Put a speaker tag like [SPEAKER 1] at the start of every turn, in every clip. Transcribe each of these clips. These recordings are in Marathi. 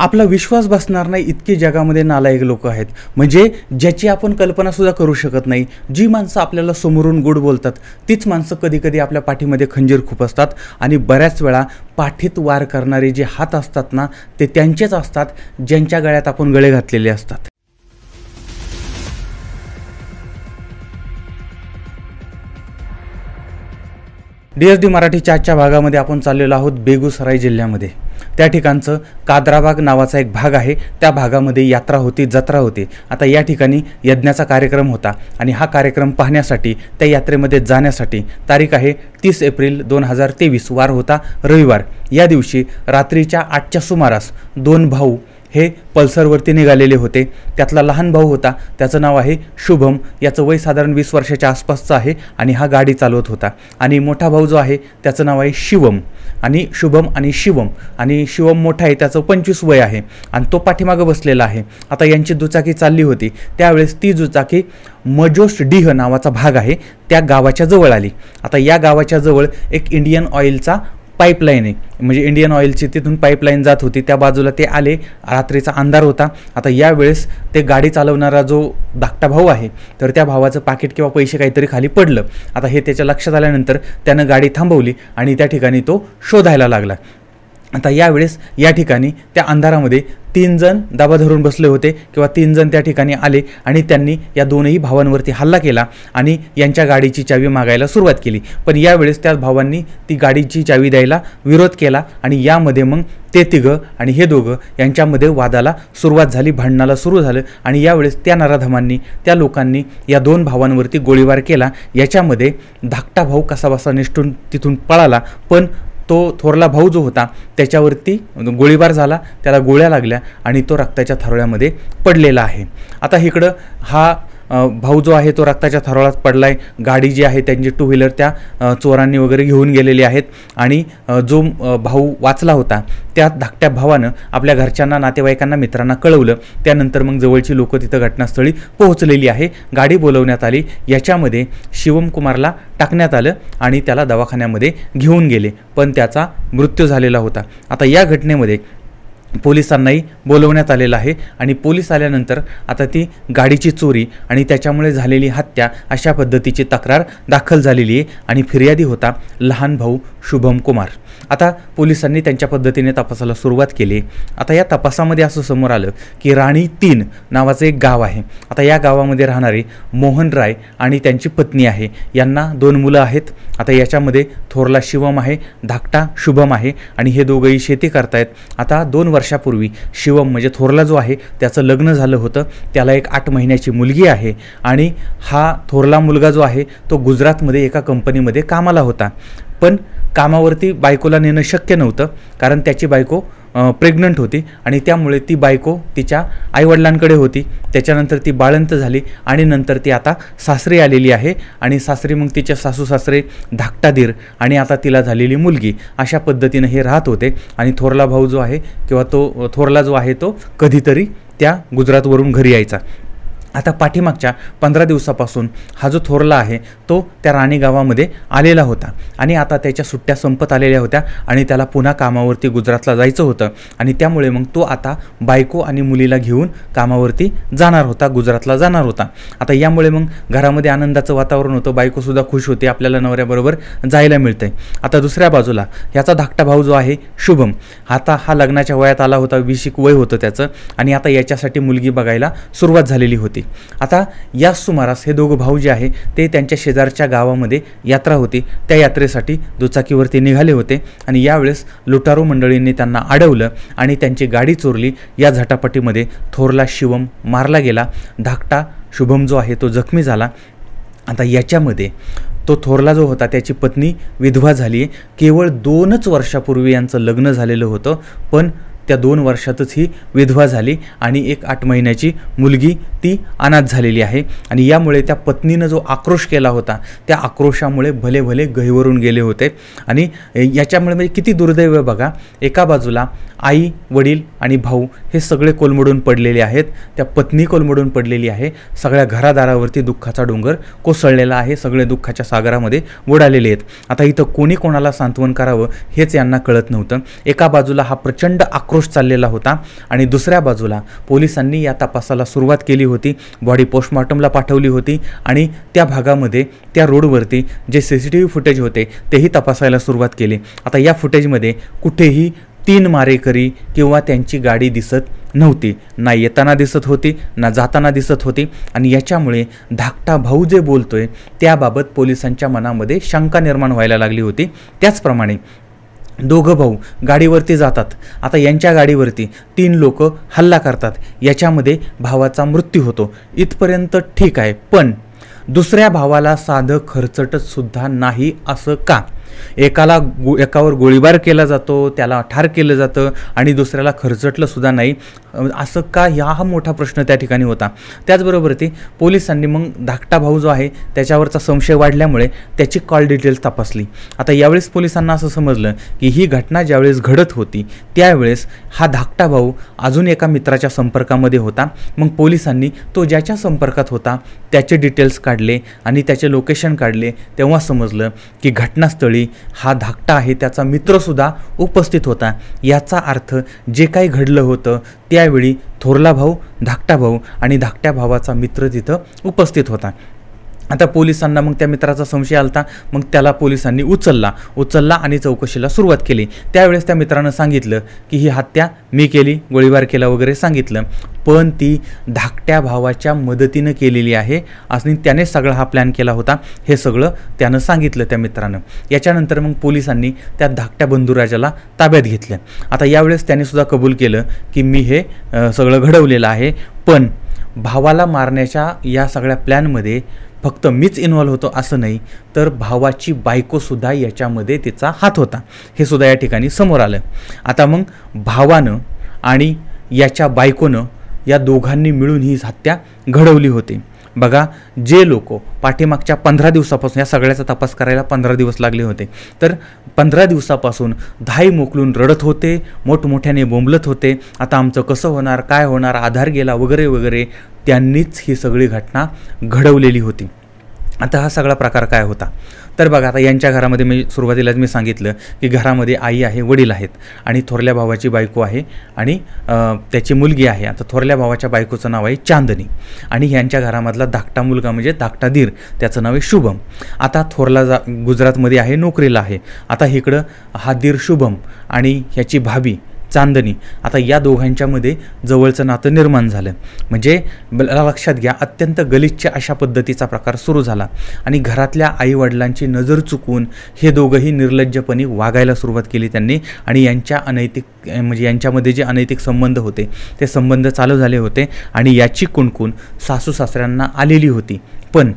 [SPEAKER 1] आपला विश्वास बसणार नाही इतके जगामध्ये नालायक लोक आहेत, म्हणजे ज्याची आपण कल्पनासुद्धा करू शकत नाही। जी माणसं आपल्याला समोरून गोड बोलतात तीच माणसं कधीकधी आपल्या पाठीमध्ये खंजीर खुपसतात आणि बऱ्याच वेळा पाठीत वार करणारे जे हात असतात ना ते त्यांचेच असतात ज्यांच्या गळ्यात आपण गळे घातलेले असतात। DSD मराठीच्या आजच्या भागामध्ये आपण चाललेलो आहोत बेगुसराय जिल्ह्यामध्ये। त्या ठिकाणचं कादराबाग नावाचा एक भाग आहे, त्या भागामध्ये यात्रा होती, जत्रा होती। आता या ठिकाणी यज्ञाचा कार्यक्रम होता आणि हा कार्यक्रम पाहण्यासाठी त्या यात्रेमध्ये जाण्यासाठी तारीख आहे 30 एप्रिल 2023, वार होता रविवार। या दिवशी रात्रीच्या 8च्या सुमारास दोन भाऊ हे पल्सरवरती निघालेले होते। त्यातला लहान भाऊ होता, त्याचं नाव आहे शुभम, याचं वय साधारण 20 वर्षाच्या आसपासचं आहे आणि हा गाडी चालवत होता। आणि मोठा भाऊ जो आहे त्याचं नाव आहे शिवम, आणि शुभम आणि शिवम मोठा आहे, त्याचं 25 वय आहे आणि तो पाठीमागं बसलेला आहे। आता यांची दुचाकी चालली होती, त्यावेळेस ती दुचाकी मजोस्ट डीह नावाचा भाग आहे त्या गावाच्या जवळ आली। आता या गावाच्या जवळ एक इंडियन ऑइलचा पाईपलाईन आहे, म्हणजे इंडियन ऑइलची तिथून पाईपलाईन जात होती, त्या बाजूला ते आले। रात्रीचा अंधार होता। आता यावेळेस ते गाडी चालवणारा जो धाकटा भाऊ आहे तर त्या भावाचं पाकिट किंवा पैसे काहीतरी खाली पडलं। आता हे त्याच्या लक्षात आल्यानंतर त्यानं गाडी थांबवली आणि त्या ठिकाणी तो शोधायला लागला। आता यावेळेस या ठिकाणी त्या अंधारामध्ये 3 जण दाबा धरून बसले होते किंवा 3 जण त्या ठिकाणी आले आणि त्यांनी या दोनही भावांवरती हल्ला केला आणि यांच्या गाडीची चावी मागायला सुरुवात केली। पण यावेळेस त्या भावांनी ती गाडीची चावी द्यायला विरोध केला आणि यामध्ये मग ते तिघं आणि हे दोघं यांच्यामध्ये वादाला सुरुवात झाली, भांडणाला सुरू झालं आणि यावेळेस त्या नराधमांनी त्या लोकांनी या दोन भावांवरती गोळीबार केला। याच्यामध्ये धाकटा भाऊ कसाबसा निष्ठून तिथून पळाला, पण तो थोरला भाऊ जो होता त्याच्यावरती गोळीबार झाला, त्याला गोळ्या लागल्या आणि तो रक्ताच्या थारोळ्यामध्ये पडलेला आहे। आता इकडं हा भाऊ जो आहे तो रक्ताच्या थारोळ्यात पडलाय। गाडी जी आहे त्यांची 2 व्हीलर त्या चोरांनी वगैरे घेऊन गेलेली आहेत आणि जो भाऊ वाचला होता त्या धाकट्या भावानं आपल्या घरच्यांना, नातेवाईकांना, मित्रांना कळवलं। त्यानंतर मग जवळची लोक तिथं घटनास्थळी पोहोचलेली आहे, गाडी बोलवण्यात आली। याच्यामध्ये शिवम कुमारला टाकण्यात आलं आणि त्याला दवाखान्यामध्ये घेऊन गेले, पण त्याचा मृत्यू झालेला होता। आता या घटनेमध्ये पोलिसांनाही बोलवण्यात आलेलं आहे आणि पोलीस आल्यानंतर आता ती गाडीची चोरी आणि त्याच्यामुळे झालेली हत्या अशा पद्धतीची तक्रार दाखल झालेली आहे आणि फिर्यादी होता लहान भाऊ शुभम कुमार। आता पोलिसांनी त्यांच्या पद्धतीने तपासाला सुरुवात केली। आता या तपासामध्ये असं समोर आलं की राणी 3 नावाचं एक गाव आहे। आता या गावामध्ये राहणारे मोहन राय आणि त्यांची पत्नी आहे, यांना 2 मुलं आहेत। आता याच्यामध्ये थोरला शिवम आहे, धाकटा शुभम आहे आणि हे दोघंही शेती करतायत। आता 2 वर्षापूर्वी शिवम म्हणजे थोरला जो आहे त्याचं लग्न झालं होतं, त्याला एक 8 महिन्याची मुलगी आहे आणि हा थोरला मुलगा जो आहे तो गुजरातमध्ये एका कंपनीमध्ये कामाला होता। पण कामावरती बायकोला नेणं शक्य नव्हतं, कारण त्याची बायको प्रेग्नंट होती आणि त्यामुळे ती बायको तिच्या आईवडिलांकडे होती। त्याच्यानंतर ती बाळंत झाली आणि नंतर ती आता सासरी आलेली आहे आणि सासरी मग तिचे सासू सासरे, धाकटा दीर आणि आता तिला झालेली मुलगी, अशा पद्धतीने हे राहत होते। आणि थोरला भाऊ जो आहे किंवा तो थोरला जो आहे तो कधीतरी त्या गुजरातवरून घरी यायचा। आता पाठीमागच्या 15 दिवसापासून हा जो थोरला आहे तो त्या राणी गावामध्ये आलेला होता आणि आता त्याच्या सुट्ट्या संपत आलेल्या होत्या आणि त्याला पुन्हा कामावरती गुजरातला जायचं होतं आणि त्यामुळे मग तो आता बायको आणि मुलीला घेऊन कामावरती जाणार होता, गुजरातला जाणार होता। आता यामुळे मग घरामध्ये आनंदाचं वातावरण होतं, बायकोसुद्धा खुश होती, आपल्याला नवऱ्याबरोबर जायला मिळतंय। आता दुसऱ्या बाजूला याचा धाकटा भाऊ जो आहे शुभम, आता हा लग्नाच्या वयात आला होता, 20 वय होतं त्याचं आणि आता याच्यासाठी मुलगी बघायला सुरुवात झालेली होती। आता या सुमारास हे दोघं भाऊ जे आहे ते त्यांच्या शेजारच्या गावामध्ये यात्रा होती, त्या यात्रेसाठी दुचाकीवरती निघाले होते आणि यावेळेस लुटारू मंडळींनी त्यांना अडवलं आणि त्यांची गाडी चोरली। या झटापटीमध्ये थोरला शिवम मारला गेला, धाकटा शुभम जो आहे तो जखमी झाला। आता याच्यामध्ये तो थोरला जो होता त्याची पत्नी विधवा झाली आहे। केवळ 2च वर्षापूर्वी यांचं लग्न झालेलं होतं, पण त्या 2 वर्षातच ही विधवा झाली आणि एक 8 महिन्याची मुलगी ती अनाथ झालेली आहे। आणि यामुळे त्या पत्नीनं जो आक्रोश केला होता त्या आक्रोशामुळे भले भले गहिवरून गेले होते आणि याच्यामुळे म्हणजे किती दुर्दैव आहे बघा, एका बाजूला आई, वडील आणि भाऊ हे सगळे कोलमडून पडलेले आहेत, त्या पत्नी कोलमडून पडलेली आहे, सगळ्या घरादारावरती दुःखाचा डोंगर कोसळलेला आहे, सगळे दुःखाच्या सागरामध्ये बुडालेले आहेत। आता इथं कोणी कोणाला सांत्वन करावं हेच यांना कळत नव्हतं। एका बाजूला हा प्रचंड आक्रोश चाललेला होता. आणि दुसऱ्या बाजूला पोलिसांनी या तपासाला सुरुवात केली होती, बॉडी पोस्टमॉर्टमला पाठवली होती आणि त्या भागामध्ये त्या रोडवरती जे CCTV फुटेज होते तेही तपासायला सुरुवात केली. आता या फुटेजमध्ये कुठेही 3 मारेकरी किंवा त्यांची गाडी दिसत नव्हती, ना येताना दिसत होती ना जाताना दिसत होती. आणि याच्यामुळे धाकटा भाऊ जे बोलतोय त्याबाबत पोलिसांच्या मनामध्ये शंका निर्माण व्हायला लागली होती. त्याचप्रमाणे दोघं भाऊ गाडीवरती जातात. आता यांच्या गाडीवरती 3 लोक हल्ला करतात, याच्यामध्ये भावाचा मृत्यू होतो. इथपर्यंत ठीक आहे, पण दुसऱ्या भावाला साधं खरचटत सुद्धा नाही असं का? एकावर गोळीबार केला जातो, त्याला ठार केलं जातं आणि दुसऱ्याला खरचटलं सुद्धा नाही असं का? हा मोठा प्रश्न त्या ठिकाणी होता. त्याचबरोबर ते पोलिसांनी मग धाकटा भाऊ जो आहे त्याच्यावरचा संशय वाढल्यामुळे त्याची कॉल डिटेल्स तपासली. आता यावेळेस पोलिसांना असं समजलं की ही घटना ज्यावेळेस घडत होती त्यावेळेस हा धाकटा भाऊ अजून एका मित्राच्या संपर्कामध्ये होता. मग पोलिसांनी तो ज्याच्या संपर्कात होता त्याचे डिटेल्स काढले आणि त्याचे लोकेशन काढले. तेव्हा समजलं की घटनास्थळी हा धाकटा आहे त्याचा मित्रसुद्धा उपस्थित होता. याचा अर्थ जे काही घडलं होतं त्यावेळी थोरला भाऊ, धाकटा भाऊ आणि धाकट्या भावाचा मित्र तिथं उपस्थित होता. आता पोलिसांना मग त्या मित्राचा संशय आलता. मग त्याला पोलिसांनी उचलला आणि चौकशीला सुरुवात केली. त्यावेळेस त्या मित्रानं सांगितलं की ही हत्या मी केली, गोळीबार केला वगैरे सांगितलं, पण ती धाकट्या भावाच्या मदतीनं केलेली आहे आणि त्याने सगळा हा प्लॅन केला होता, हे सगळं त्यानं सांगितलं त्या मित्रानं. याच्यानंतर मग पोलिसांनी त्या धाकट्या बंधुराजाला ताब्यात घेतलं. आता यावेळेस त्याने सुद्धा कबूल केलं की मी हे सगळं घडवलेलं आहे, पण भावाला मारण्याच्या या सगळ्या प्लॅनमध्ये फक्त मीच इन्व्हॉल्व होतो असं नाही, तर भावाची बायकोसुद्धा याच्यामध्ये तिचा हात होता, हे सुद्धा या ठिकाणी समोर आलं. आता मग भावानं आणि याच्या बायकोनं या दोघांनी मिळून ही हत्या घडवली होती. बघा, जे लोक पाठीमागच्या 15 दिवसापासून या सगळ्याचा तपास करायला 15 दिवस लागले होते, तर 15 दिवसापासून धाई मोकलून रडत होते, मोठमोठ्याने बोंबलत होते, आता आमचं कसं होणार, काय होणार, आधार गेला वगैरे वगैरे, त्यांनीच ही सगळी घटना घडवलेली होती. आता हा सगळा प्रकार काय होता तर बघा, आता यांच्या घरामध्ये सुरुवातीलाच मी सांगितलं की घरामध्ये आई आहे, वडील आहेत आणि थोरल्या भावाची बायको आहे आणि त्याची मुलगी आहे. आता थोरल्या भावाच्या बायकोचं नाव आहे चांदनी आणि ह्यांच्या घरामधला धाकटा मुलगा म्हणजे धाकटा दीर, त्याचं नाव आहे शुभम. आता थोरला गुजरातमध्ये आहे, नोकरीला आहे. आता इकडं हा दीर शुभम आणि ह्याची भाभी चांदनी, आता या दोघांच्यामध्ये जवळचं नातं निर्माण झालं. म्हणजे लक्षात घ्या, अत्यंत गलिच्छ अशा पद्धतीचा प्रकार सुरू झाला आणि घरातल्या आईवडिलांची नजर चुकून हे दोघंही निर्लज्जपणे वागायला सुरुवात केली त्यांनी. आणि यांच्यामध्ये जे अनैतिक संबंध होते ते संबंध चालू झाले होते आणि याची कुणकुण सासू सासऱ्यांना आलेली होती. पण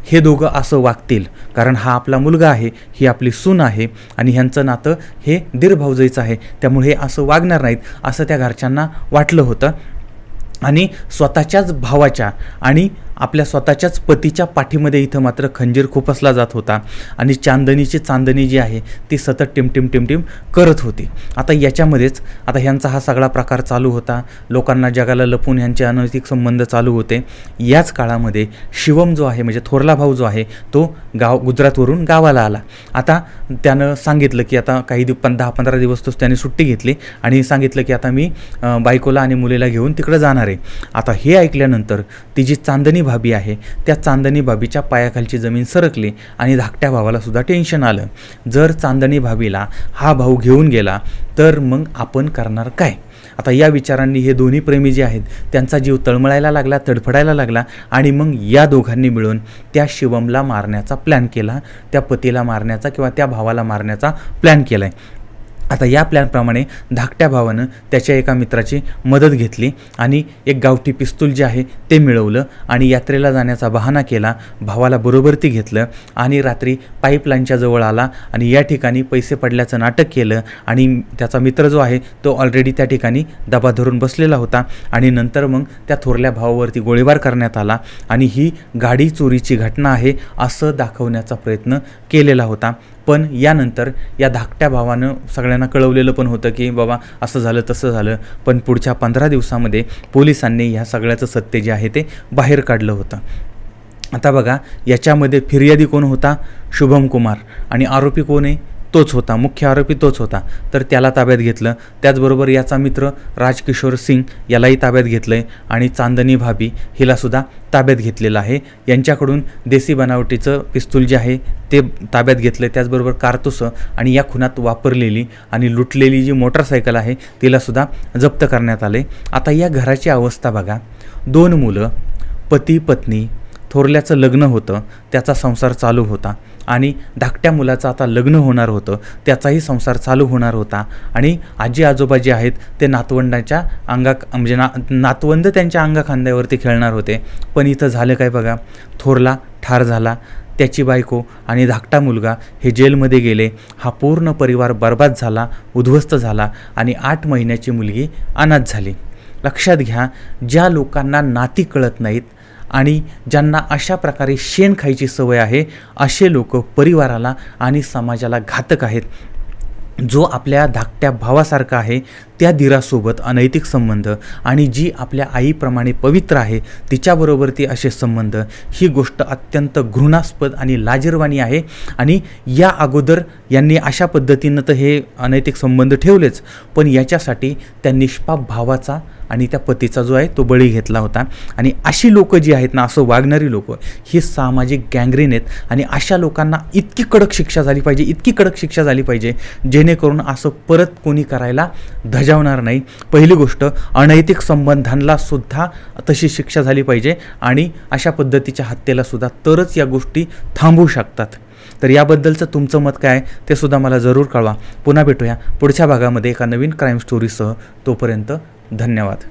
[SPEAKER 1] हे दोघं असं वागतील कारण हा आपला मुलगा आहे, ही आपली सून आहे आणि ह्यांचं नातं हे दीर भाऊजाईचं आहे, त्यामुळे हे असं वागणार नाहीत असं त्या घरच्यांना वाटलं होतं. आणि स्वतःच्याच भावाच्या आणि आपल्या स्वतःच्याच पतीच्या पाठीमध्ये इथं मात्र खंजीर खुपसला जात होता आणि चांदणी जी आहे ती सतत टिमटिम करत होती. आता याच्यामध्येच आता ह्यांचा हा सगळा प्रकार चालू होता, लोकांना जगाला लपून ह्यांचे अनैतिक संबंध चालू होते. याच काळामध्ये शिवम जो आहे म्हणजे थोरला भाऊ जो आहे तो गुजरातवरून गावाला आला. आता त्यानं सांगितलं की आता काही 10-15 दिवस त्याने सुट्टी घेतली आणि सांगितलं की आता मी बायकोला आणि मुलीला घेऊन तिकडं जाणार आहे. आता हे ऐकल्यानंतर ती जी चांदणी भाभी आहे त्या चांदणी भाभीच्या पायाखालची जमीन सरकली आणि धाकट्या भावाला सुद्धा टेन्शन आलं. जर चांदणी भाभीला हा भाऊ घेऊन गेला तर मग आपण करणार काय? आता या विचारांनी हे दोन्ही प्रेमी जे आहेत त्यांचा जीव तळमळायला लागला, तडफडायला लागला आणि मग या दोघांनी मिळून त्या शिवमला मारण्याचा प्लॅन केला, त्या पतीला मारण्याचा किंवा त्या भावाला मारण्याचा प्लॅन केला आहे. आता या प्लॅनप्रमाणे धाकट्या भावानं त्याच्या एका मित्राची मदत घेतली आणि एक गावठी पिस्तूल जे आहे ते मिळवलं आणि यात्रेला जाण्याचा बहाणा केला. भावाला बरोबर ती घेतलं आणि रात्री पाईपलाईनच्या जवळ आला आणि या ठिकाणी पैसे पडल्याचं नाटक केलं आणि त्याचा मित्र जो आहे तो ऑलरेडी त्या ठिकाणी दबा धरून बसलेला होता आणि नंतर मग त्या थोरल्या भावावरती गोळीबार करण्यात आला आणि ही गाडी चोरीची घटना आहे असं दाखवण्याचा प्रयत्न केलेला होता. पण यानंतर या धाकट्या भावानं सगळ्यांना कळवलेलं पण होतं की बाबा असं झालं तसं झालं, पण पुढच्या 15 दिवसामध्ये पोलिसांनी ह्या सगळ्याचं सत्य जे आहे ते बाहेर काढलं होतं. आता बघा, याच्यामध्ये फिर्यादी कोण होता? शुभम कुमार आणि आरोपी कोण आहे? तोच होता, मुख्य आरोपी तोच होता, तर त्याला ताब्यात घेतलं. त्याचबरोबर याचा मित्र राजकिशोर सिंग यालाही ताब्यात घेतलं आहे आणि चांदनी भाभी हिलासुद्धा ताब्यात घेतलेलं आहे. यांच्याकडून देसी बनावटीचं पिस्तूल जे आहे ते ताब्यात घेतलं. त्याचबरोबर कारतुसं आणि या खुनात वापरलेली आणि लुटलेली जी मोटरसायकल आहे तिलासुद्धा जप्त करण्यात आले. आता या घराची अवस्था बघा. 2 मुलं, पती पत्नी, थोरल्याचं लग्न होतं, त्याचा संसार चालू होता आणि धाकट्या मुलाचं आता लग्न होणार होतं, त्याचाही संसार चालू होणार होता आणि आजी आजोबा जे आहेत ते नातवंडाच्या म्हणजे नातवंड त्यांच्या अंगाखांद्यावरती खेळणार होते. पण इथं झालं काय बघा, थोरला ठार झाला, त्याची बायको आणि धाकटा मुलगा हे जेलमध्ये गेले. हा पूर्ण परिवार बर्बाद झाला, उद्ध्वस्त झाला आणि 8 महिन्याची मुलगी अनाथ झाली. लक्षात घ्या, ज्या लोकांना नाती कळत नाहीत आणि ज्यांना अशा प्रकारे शेण खायची सवय आहे, असे लोक परिवाराला आणि समाजाला घातक आहेत. जो आपल्या धाकट्या भावासारखा आहे त्या दिरासोबत अनैतिक संबंध आणि जी आपल्या आईप्रमाणे पवित्र आहे तिच्याबरोबर ती असे संबंध, ही गोष्ट अत्यंत घृणास्पद आणि लाजिरवाणी आहे. आणि या अगोदर यांनी अशा पद्धतीनं तर हे अनैतिक संबंध ठेवलेच, पण याच्यासाठी त्या निष्पाप भावाचा आणि त्या पतीचा जो आहे तो बळी घेतला होता. आणि अशी लोकं जी आहेत ना, असं वागणारी लोकं ही सामाजिक गँग्रीन आहेत आणि अशा लोकांना इतकी कडक शिक्षा झाली पाहिजे, इतकी कडक शिक्षा झाली पाहिजे जेणेकरून असं परत कोणी करायला धजावणार नाही. पहिली गोष्ट, अनैतिक संबंधांना सुद्धा तशी शिक्षा झाली पाहिजे आणि अशा पद्धतीच्या हत्येला सुद्धा, तरच या गोष्टी थांबवू शकतात. तर याबद्दलचं तुमचं मत काय आहे ते सुद्धा मला जरूर कळवा. पुन्हा भेटूया पुढच्या भागामध्ये एका नवीन क्राईम स्टोरीसह. तोपर्यंत धन्यवाद.